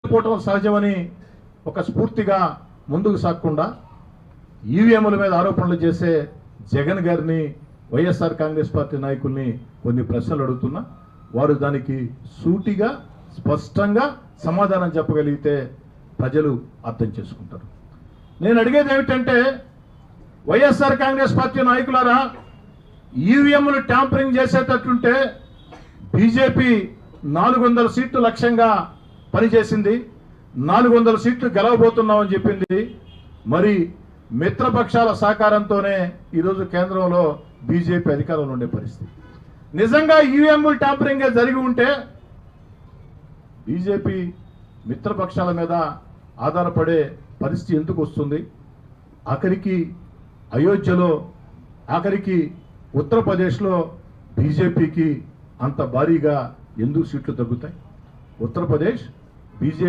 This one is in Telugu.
ఓడిపోవటం సహజమని ఒక స్ఫూర్తిగా ముందుకు సాగకుండా ఈవీఎంల మీద ఆరోపణలు చేసే జగన్ గారిని, వైఎస్ఆర్ కాంగ్రెస్ పార్టీ నాయకుల్ని కొన్ని ప్రశ్నలు అడుగుతున్నా వారు దానికి సూటిగా స్పష్టంగా సమాధానం చెప్పగలిగితే ప్రజలు అర్థం చేసుకుంటారు. నేను అడిగేది ఏమిటంటే, వైఎస్ఆర్ కాంగ్రెస్ పార్టీ నాయకులారా, ఈవీఎంలు ట్యాంపరింగ్ చేసేటట్టుంటే బీజేపీ 400 సీట్లు లక్ష్యంగా పనిచేసింది, 400 సీట్లు గెలవబోతున్నామని చెప్పింది. మరి మిత్రపక్షాల సహకారంతోనే ఈరోజు కేంద్రంలో బీజేపీ అధికారంలో ఉండే పరిస్థితి. నిజంగా ఈవీఎంలు ట్యాంపరింగ్ జరిగి ఉంటే బీజేపీ మిత్రపక్షాల మీద ఆధారపడే పరిస్థితి ఎందుకు వస్తుంది? ఆఖరికి అయోధ్యలో, ఆఖరికి ఉత్తరప్రదేశ్లో బీజేపీకి అంత భారీగా ఎందుకు సీట్లు తగ్గుతాయి? ఉత్తరప్రదేశ్ బీజేపీ